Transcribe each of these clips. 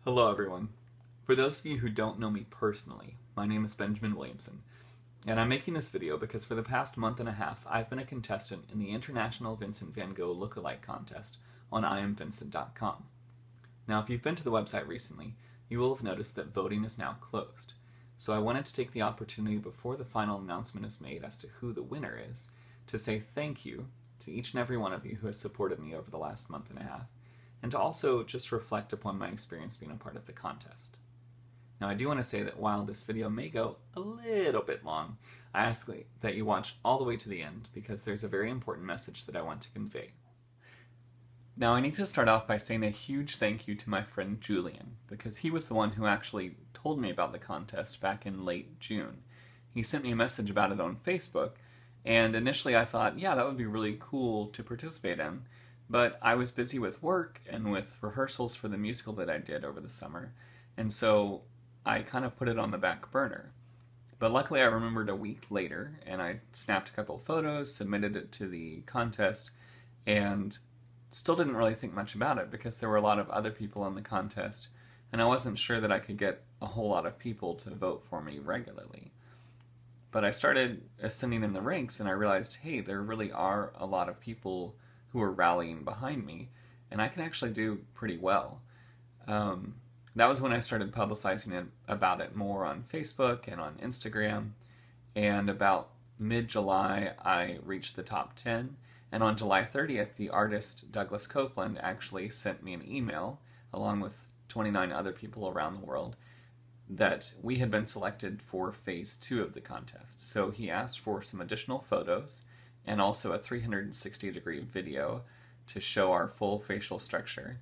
Hello everyone. For those of you who don't know me personally, my name is Benjamin Williamson, and I'm making this video because for the past month and a half I've been a contestant in the International Vincent van Gogh Lookalike Contest on IamVincent.com. Now if you've been to the website recently, you will have noticed that voting is now closed, so I wanted to take the opportunity before the final announcement is made as to who the winner is, to say thank you to each and every one of you who has supported me over the last month and a half, and to also just reflect upon my experience being a part of the contest. Now I do want to say that while this video may go a little bit long, I ask that you watch all the way to the end because there's a very important message that I want to convey. Now I need to start off by saying a huge thank you to my friend Julian, because he was the one who actually told me about the contest back in late June. He sent me a message about it on Facebook, and initially I thought, yeah, that would be really cool to participate in, but I was busy with work and with rehearsals for the musical that I did over the summer, and so I kind of put it on the back burner. But luckily I remembered a week later, and I snapped a couple of photos, submitted it to the contest, and still didn't really think much about it because there were a lot of other people in the contest, and I wasn't sure that I could get a whole lot of people to vote for me regularly. But I started ascending in the ranks and I realized, hey, there really are a lot of people who are rallying behind me, and I can actually do pretty well. That was when I started publicizing about it more on Facebook and on Instagram, and about mid-July I reached the top 10, and on July 30th the artist Douglas Copeland actually sent me an email, along with 29 other people around the world, that we had been selected for phase 2 of the contest. So he asked for some additional photos, and also a 360-degree video to show our full facial structure.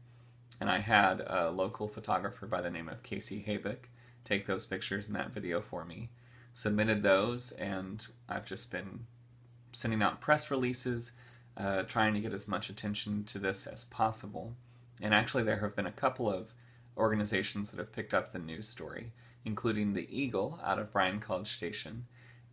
And I had a local photographer by the name of Casey Habick take those pictures in that video for me, submitted those, and I've just been sending out press releases, trying to get as much attention to this as possible. And actually there have been a couple of organizations that have picked up the news story, including the Eagle out of Bryan College Station,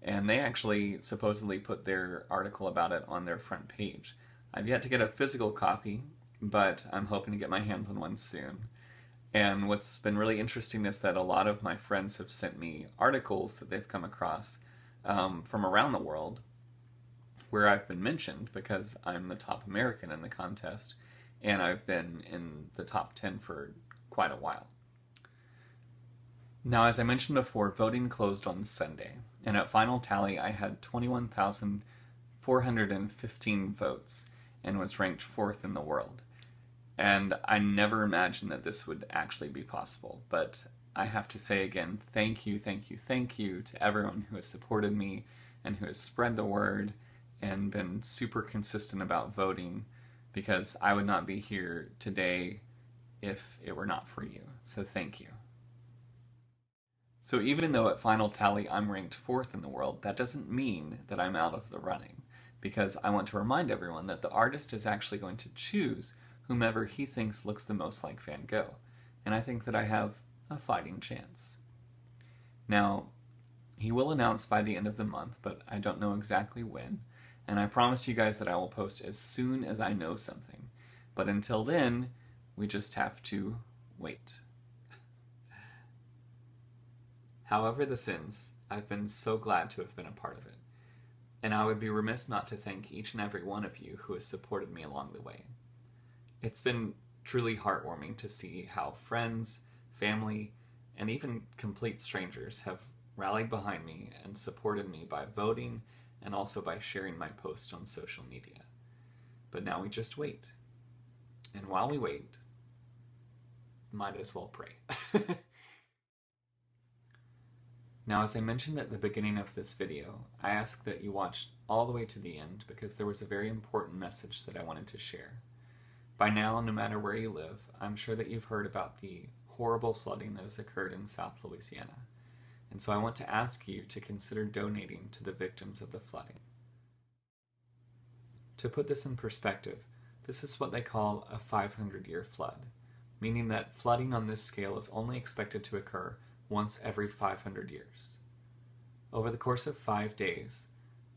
and they actually supposedly put their article about it on their front page. I've yet to get a physical copy, but I'm hoping to get my hands on one soon. And what's been really interesting is that a lot of my friends have sent me articles that they've come across from around the world where I've been mentioned because I'm the top American in the contest, and I've been in the top 10 for quite a while. Now, as I mentioned before, voting closed on Sunday, and at final tally I had 21,415 votes and was ranked 4th in the world. And I never imagined that this would actually be possible, but I have to say again, thank you, thank you, thank you to everyone who has supported me and who has spread the word and been super consistent about voting, because I would not be here today if it were not for you. So thank you. So even though at final tally I'm ranked 4th in the world, that doesn't mean that I'm out of the running, because I want to remind everyone that the artist is actually going to choose whomever he thinks looks the most like Van Gogh, and I think that I have a fighting chance. Now, he will announce by the end of the month, but I don't know exactly when, and I promise you guys that I will post as soon as I know something. But until then, we just have to wait. However this ends, I've been so glad to have been a part of it, and I would be remiss not to thank each and every one of you who has supported me along the way. It's been truly heartwarming to see how friends, family, and even complete strangers have rallied behind me and supported me by voting and also by sharing my posts on social media. But now we just wait. And while we wait, might as well pray. Now, as I mentioned at the beginning of this video, I ask that you watch all the way to the end because there was a very important message that I wanted to share. By now, no matter where you live, I'm sure that you've heard about the horrible flooding that has occurred in South Louisiana. And so I want to ask you to consider donating to the victims of the flooding. To put this in perspective, this is what they call a 500-year flood, meaning that flooding on this scale is only expected to occur once every 500 years. Over the course of 5 days,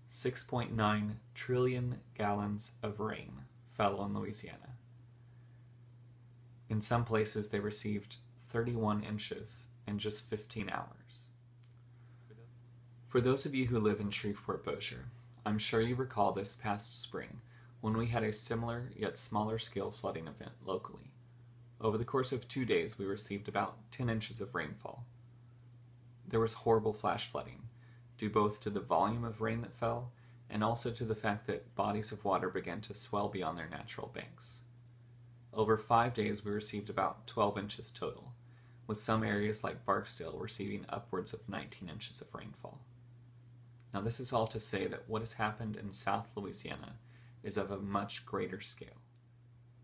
6.9 trillion gallons of rain fell on Louisiana. In some places they received 31 inches in just 15 hours. For those of you who live in Shreveport-Bossier, I'm sure you recall this past spring when we had a similar yet smaller scale flooding event locally. Over the course of 2 days, we received about 10 inches of rainfall. There was horrible flash flooding, due both to the volume of rain that fell and also to the fact that bodies of water began to swell beyond their natural banks. Over 5 days, we received about 12 inches total, with some areas like Barksdale receiving upwards of 19 inches of rainfall. Now, this is all to say that what has happened in South Louisiana is of a much greater scale.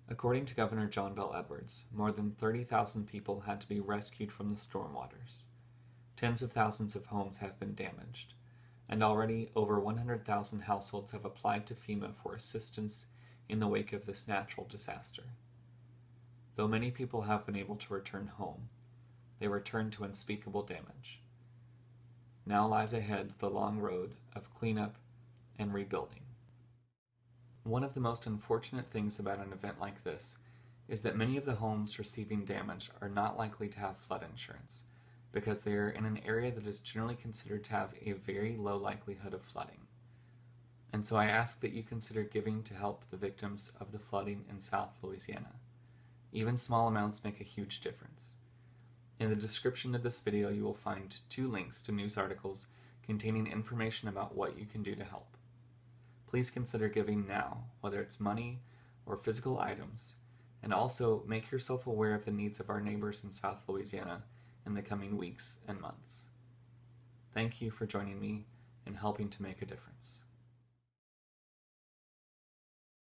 According to Governor John Bel Edwards, more than 30,000 people had to be rescued from the storm waters. Tens of thousands of homes have been damaged, and already over 100,000 households have applied to FEMA for assistance in the wake of this natural disaster. Though many people have been able to return home, they return to unspeakable damage. Now lies ahead the long road of cleanup and rebuilding. One of the most unfortunate things about an event like this is that many of the homes receiving damage are not likely to have flood insurance, because they are in an area that is generally considered to have a very low likelihood of flooding. And so I ask that you consider giving to help the victims of the flooding in South Louisiana. Even small amounts make a huge difference. In the description of this video, you will find 2 links to news articles containing information about what you can do to help. Please consider giving now, whether it's money or physical items, and also make yourself aware of the needs of our neighbors in South Louisiana in the coming weeks and months. Thank you for joining me in helping to make a difference.